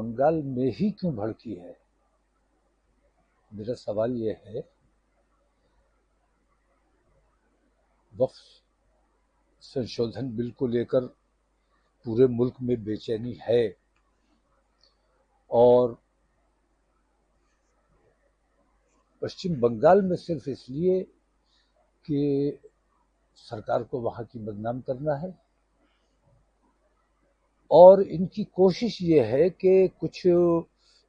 बंगाल में ही क्यों भड़की है? मेरा सवाल यह है, वक्फ संशोधन बिल को लेकर पूरे मुल्क में बेचैनी है और पश्चिम बंगाल में सिर्फ इसलिए कि सरकार को वहां की बदनाम करना है और इनकी कोशिश ये है कि कुछ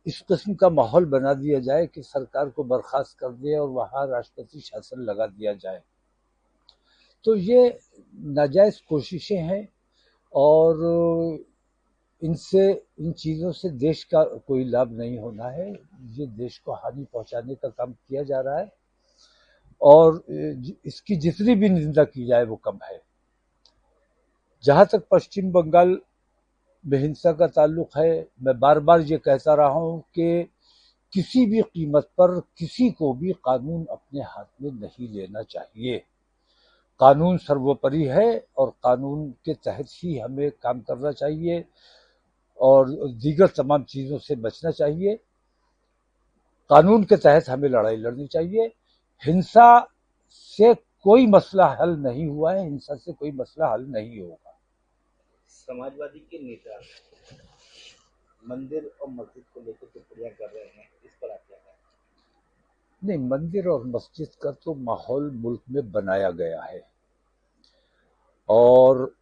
इस किस्म का माहौल बना दिया जाए कि सरकार को बर्खास्त कर दिया और वहां राष्ट्रपति शासन लगा दिया जाए। तो ये नाजायज कोशिशें हैं और इन चीज़ों से देश का कोई लाभ नहीं होना है। ये देश को हानि पहुंचाने का काम किया जा रहा है और इसकी जितनी भी निंदा की जाए वो कम है। जहां तक पश्चिम बंगाल में हिंसा का ताल्लुक है, मैं बार बार ये कहता रहा हूं कि किसी भी कीमत पर किसी को भी कानून अपने हाथ में नहीं लेना चाहिए। कानून सर्वोपरि है और कानून के तहत ही हमें काम करना चाहिए और दीगर तमाम चीज़ों से बचना चाहिए। कानून के तहत हमें लड़ाई लड़नी चाहिए। हिंसा से कोई मसला हल नहीं हुआ है, हिंसा से कोई मसला हल नहीं होगा। समाजवादी के नेता मंदिर और मस्जिद को लेकर टिप्पणियां कर रहे हैं, इस पर आप क्या कहें? नहीं, मंदिर और मस्जिद का तो माहौल मुल्क में बनाया गया है और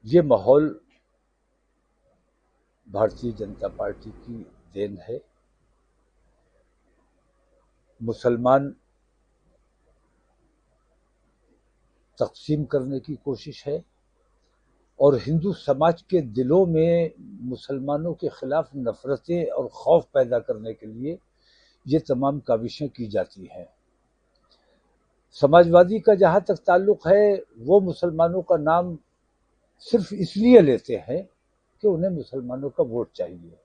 ये माहौल भारतीय जनता पार्टी की देन है। मुसलमान तकसीम करने की कोशिश है और हिंदू समाज के दिलों में मुसलमानों के खिलाफ नफरतें और खौफ पैदा करने के लिए ये तमाम काविशें की जाती हैं। समाजवादी का जहां तक ताल्लुक है, वो मुसलमानों का नाम सिर्फ इसलिए लेते हैं कि उन्हें मुसलमानों का वोट चाहिए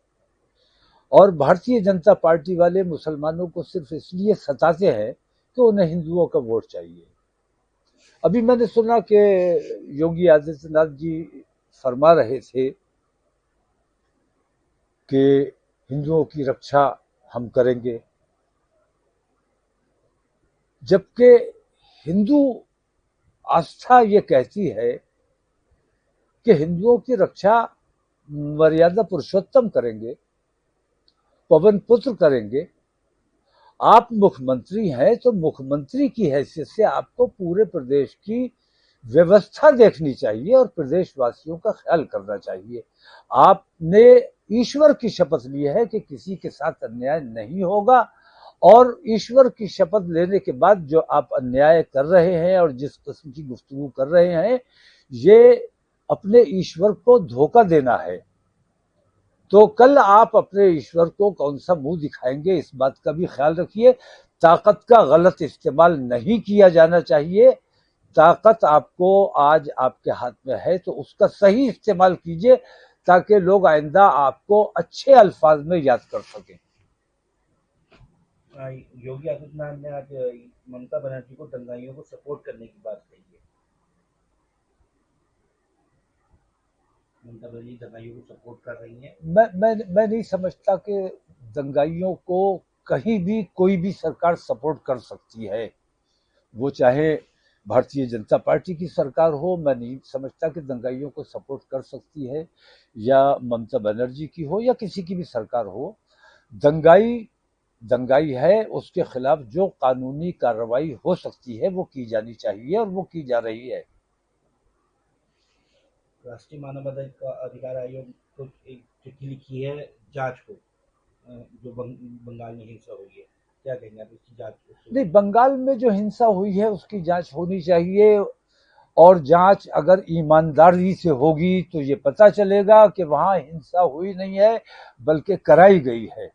और भारतीय जनता पार्टी वाले मुसलमानों को सिर्फ इसलिए सताते हैं कि उन्हें हिंदुओं का वोट चाहिए। अभी मैंने सुना कि योगी आदित्यनाथ जी फरमा रहे थे कि हिंदुओं की रक्षा हम करेंगे, जबकि हिंदू आस्था ये कहती है कि हिंदुओं की रक्षा मर्यादा पुरुषोत्तम करेंगे, पवन पुत्र करेंगे। आप मुख्यमंत्री हैं तो मुख्यमंत्री की हैसियत से आपको पूरे प्रदेश की व्यवस्था देखनी चाहिए और प्रदेशवासियों का ख्याल करना चाहिए। आपने ईश्वर की शपथ ली है कि किसी के साथ अन्याय नहीं होगा और ईश्वर की शपथ लेने के बाद जो आप अन्याय कर रहे हैं और जिस किस्म की गुफ्तगू कर रहे हैं, ये अपने ईश्वर को धोखा देना है। तो कल आप अपने ईश्वर को कौन सा मुंह दिखाएंगे, इस बात का भी ख्याल रखिए। ताकत का गलत इस्तेमाल नहीं किया जाना चाहिए। ताकत आपको आज आपके हाथ में है तो उसका सही इस्तेमाल कीजिए ताकि लोग आइंदा आपको अच्छे अल्फाज में याद कर सकें। योगी आदित्यनाथ ने आज ममता बनर्जी को दंगाइयों को सपोर्ट करने की बात कही है। ममता बनर्जी दंगाइयों को सपोर्ट कर रही है। मैं नहीं समझता कि दंगाइयों को कहीं भी कोई भी सरकार सपोर्ट कर सकती है। वो चाहे भारतीय जनता पार्टी की सरकार हो, मैं नहीं समझता कि दंगाइयों को सपोर्ट कर सकती है, या ममता बनर्जी की हो या किसी की भी सरकार हो। दंगाई है, उसके खिलाफ जो कानूनी कार्रवाई हो सकती है वो की जानी चाहिए और वो की जा रही है। राष्ट्रीय मानव अधिकार आयोग को एक चिट्ठी लिखी है जांच को, जो बंगाल में हिंसा हुई है, क्या कहेंगे आप इसकी जांच? नहीं, बंगाल में जो हिंसा हुई है उसकी जांच होनी चाहिए और जांच अगर ईमानदारी से होगी तो ये पता चलेगा कि वहां हिंसा हुई नहीं है बल्कि कराई गई है।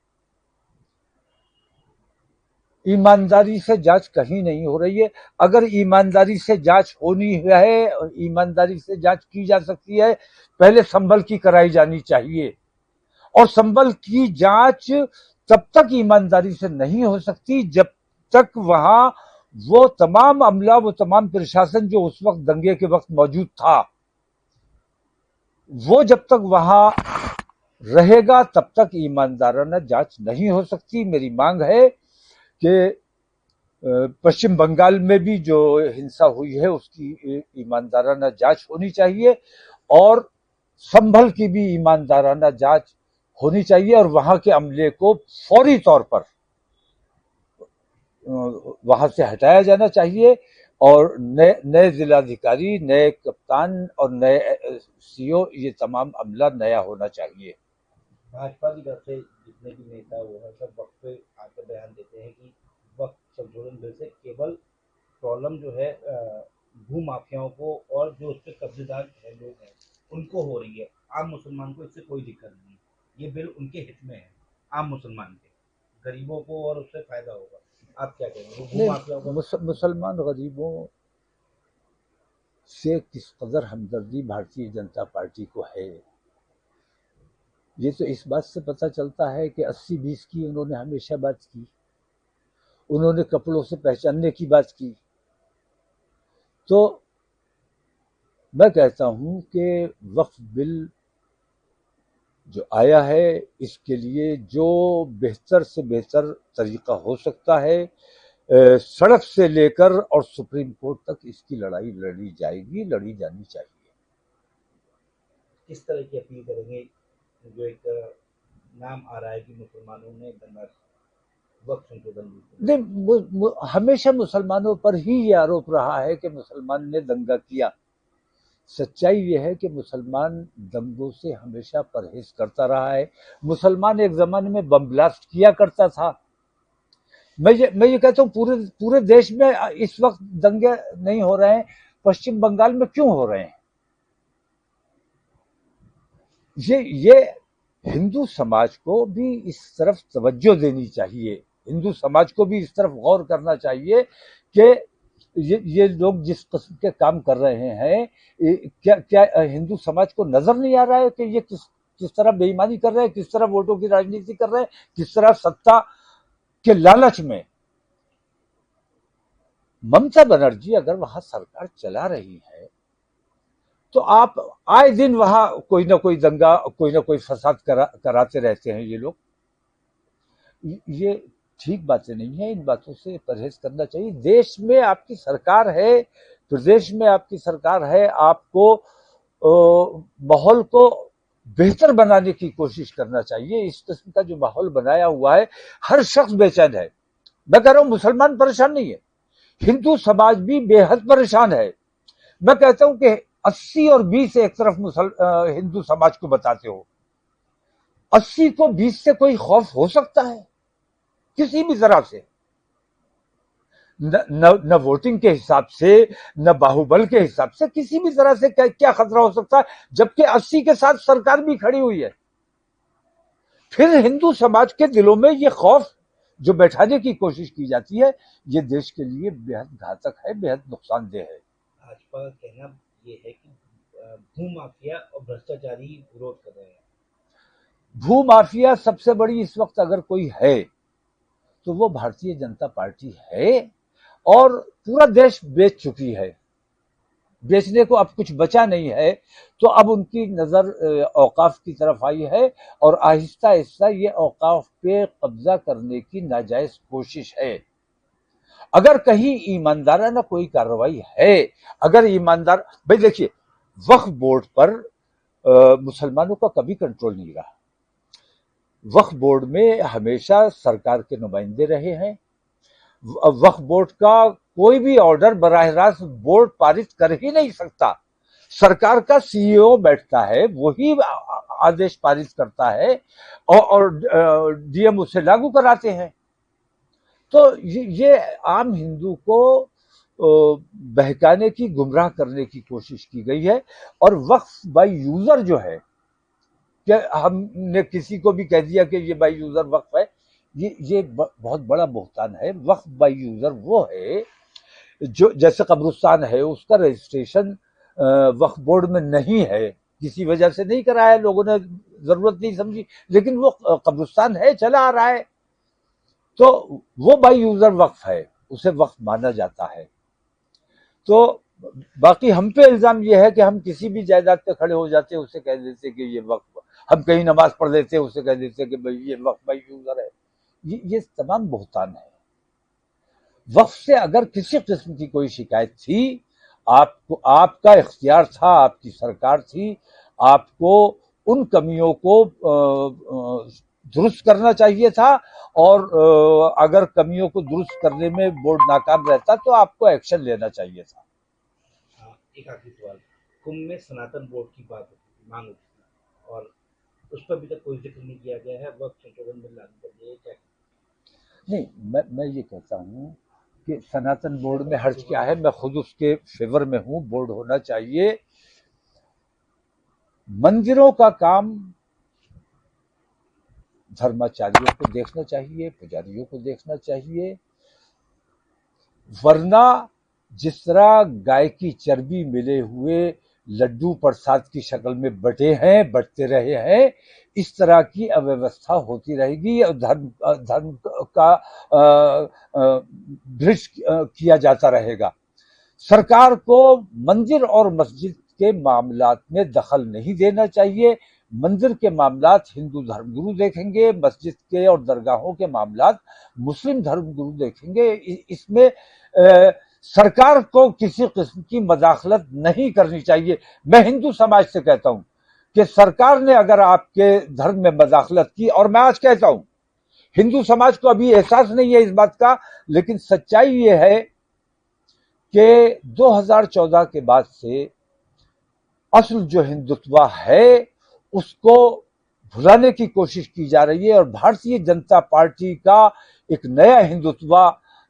ईमानदारी से जांच कहीं नहीं हो रही है। अगर ईमानदारी से जांच होनी है, ईमानदारी से जांच की जा सकती है, पहले संभल की कराई जानी चाहिए और संभल की जांच तब तक ईमानदारी से नहीं हो सकती जब तक वहां वो तमाम अमला, वो तमाम प्रशासन जो उस वक्त दंगे के वक्त मौजूद था, वो जब तक वहां रहेगा तब तक ईमानदाराना जांच नहीं हो सकती। मेरी मांग है कि पश्चिम बंगाल में भी जो हिंसा हुई है उसकी ईमानदाराना जांच होनी चाहिए और संभल की भी ईमानदाराना जांच होनी चाहिए और वहां के अमले को फौरी तौर पर वहां से हटाया जाना चाहिए और नए नए जिलाधिकारी, नए कप्तान और नए सीओ, ये तमाम अमला नया होना चाहिए। भाजपा की तरफ से जितने भी नेता वो है सब वक्त पे आकर बयान देते हैं कि वक्त संशोधन बिल से केवल प्रॉब्लम जो है भू माफियाओं को और जो उस पर कब्जेदार है लोग हैं उनको हो रही है, आम मुसलमान को इससे कोई दिक्कत नहीं है, ये बिल उनके हित में है, आम मुसलमान के गरीबों को और उससे फायदा होगा। आप क्या कहेंगे वो भू माफियाओं का? मुसलमान गरीबों से किस कदर हमदर्दी भारतीय जनता पार्टी को है, ये तो इस बात से पता चलता है कि 80-20 की उन्होंने हमेशा बात की। उन्होंने कपड़ों से पहचानने की बात की। तो मैं कहता हूं कि वक्फ बिल जो आया है इसके लिए जो बेहतर से बेहतर तरीका हो सकता है, सड़क से लेकर और सुप्रीम कोर्ट तक इसकी लड़ाई लड़ी जाएगी, लड़ी जानी चाहिए। किस तरह की अपील करेंगे? जो एक नाम आ रहा है कि मुसलमानों ने दंगा वक्त संशोधन बिल नहीं, हमेशा मुसलमानों पर ही ये आरोप रहा है कि मुसलमान ने दंगा किया। सच्चाई ये है कि मुसलमान दंगों से हमेशा परहेज करता रहा है। मुसलमान एक जमाने में बम ब्लास्ट किया करता था। मैं ये कहता हूँ पूरे पूरे देश में इस वक्त दंगे नहीं हो रहे हैं, पश्चिम बंगाल में क्यों हो रहे हैं? ये हिंदू समाज को भी इस तरफ तवज्जो देनी चाहिए। हिंदू समाज को भी इस तरफ गौर करना चाहिए कि ये लोग जिस किस्म के काम कर रहे हैं, क्या क्या हिंदू समाज को नजर नहीं आ रहा है कि ये किस तरह बेईमानी कर रहे हैं, किस तरह वोटों की राजनीति कर रहे हैं, किस तरह सत्ता के लालच में। ममता बनर्जी अगर वहां सरकार चला रही है तो आप आए दिन वहां कोई ना कोई दंगा, कोई ना कोई फसाद कराते रहते हैं ये लोग। ये ठीक बातें नहीं है, इन बातों से परहेज करना चाहिए। देश में आपकी सरकार है, प्रदेश में आपकी सरकार है, आपको माहौल को बेहतर बनाने की कोशिश करना चाहिए। इस किस्म का जो माहौल बनाया हुआ है, हर शख्स बेचैन है। मैं कह रहा हूं मुसलमान परेशान नहीं है, हिंदू समाज भी बेहद परेशान है। मैं कहता हूं कि 80 और 20 एक तरफ हिंदू समाज को बताते हो, 80 को 20 से कोई खौफ हो सकता है किसी भी तरह से? न वोटिंग के हिसाब से, न बाहुबल के हिसाब से, किसी भी तरह से क्या खतरा हो सकता है, जबकि 80 के साथ सरकार भी खड़ी हुई है। फिर हिंदू समाज के दिलों में ये खौफ जो बैठाने की कोशिश की जाती है, ये देश के लिए बेहद घातक है, बेहद नुकसानदेह है। भाजपा का कहना ये है कि भू माफिया और भ्रष्टाचारी विरोध कर रहे हैं। भू माफिया सबसे बड़ी इस वक्त अगर कोई है तो वो भारतीय जनता पार्टी है और पूरा देश बेच चुकी है। बेचने को अब कुछ बचा नहीं है, तो अब उनकी नजर औकाफ की तरफ आई है और आहिस्ता आहिस्ता ये औकाफ पे कब्जा करने की नाजायज कोशिश है। अगर कहीं ईमानदाराना कोई कार्रवाई है, अगर ईमानदार, भाई देखिए, वक्फ बोर्ड पर मुसलमानों का कभी कंट्रोल नहीं रहा। वक्फ बोर्ड में हमेशा सरकार के नुमाइंदे रहे हैं। वक्फ बोर्ड का कोई भी ऑर्डर बराह रास्त बोर्ड पारित कर ही नहीं सकता। सरकार का सीईओ बैठता है, वही आदेश पारित करता है और डीएम उसे लागू कराते हैं। तो ये आम हिंदू को बहकाने की, गुमराह करने की कोशिश की गई है। और वक्फ बाय यूजर जो है, कि हमने किसी को भी कह दिया कि ये बाय यूजर वक्फ है, ये बहुत बड़ा बोहतान है। वक्फ बाय यूजर वो है जो, जैसे कब्रिस्तान है, उसका रजिस्ट्रेशन वक्फ बोर्ड में नहीं है, किसी वजह से नहीं कराया, लोगों ने जरूरत नहीं समझी, लेकिन वो कब्रिस्तान है, चला आ रहा है, तो वो बाय यूजर वक्फ है, उसे वक्फ माना जाता है। तो बाकी हम पे इल्जाम ये है कि हम किसी भी जायदाद पे खड़े हो जाते हैं, उसे कह देते कि ये वक्फ, हम कहीं नमाज पढ़ लेते हैं, उसे कह देते कि भाई ये वक्फ भाई यूजर है। ये तमाम बहतान है। वक्फ से अगर किसी किस्म की कोई शिकायत थी, आपको, आपका इख्तियार था, आपकी सरकार थी, आपको उन कमियों को दुरुस्त करना चाहिए था, और अगर कमियों को दुरुस्त करने में बोर्ड नाकाम रहता तो आपको एक्शन लेना चाहिए था। एक आखिरी सवाल, कुंभ में सनातन बोर्ड की बात मांग उठी थी और उस पर अभी तक कोई जिक्र नहीं किया गया है, वक्त संशोधन बिल लागू कर दिया, क्या? नहीं, मैं ये कहता हूँ कि सनातन बोर्ड में हर्ज क्या है, मैं खुद उसके फेवर में हूँ, बोर्ड होना चाहिए। मंदिरों का काम धर्माचार्यों को देखना चाहिए, पुजारियों को देखना चाहिए, वरना जिस तरह गाय की चर्बी मिले हुए लड्डू प्रसाद की शक्ल में बटे हैं, बटते रहे हैं, इस तरह की अव्यवस्था होती रहेगी और धर्म का भ्रष्ट किया जाता रहेगा। सरकार को मंदिर और मस्जिद के मामलात में दखल नहीं देना चाहिए। मंदिर के मामलात हिंदू धर्मगुरु देखेंगे, मस्जिद के और दरगाहों के मामलात मुस्लिम धर्मगुरु देखेंगे। इसमें सरकार को किसी किस्म की मदाखलत नहीं करनी चाहिए। मैं हिंदू समाज से कहता हूं कि सरकार ने अगर आपके धर्म में मदाखलत की, और मैं आज कहता हूं हिंदू समाज को अभी एहसास नहीं है इस बात का, लेकिन सच्चाई ये है कि 2014 के बाद से असल जो हिंदुत्व है उसको भुलाने की कोशिश की जा रही है, और भारतीय जनता पार्टी का एक नया हिंदुत्व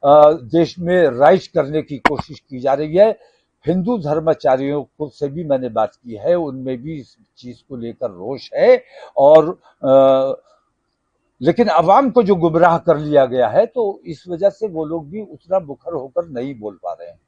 देश में राइज करने की कोशिश की जा रही है। हिंदू धर्माचार्यों को से भी मैंने बात की है, उनमें भी इस चीज को लेकर रोष है, और लेकिन अवाम को जो गुमराह कर लिया गया है, तो इस वजह से वो लोग भी उतना मुखर होकर नहीं बोल पा रहे हैं।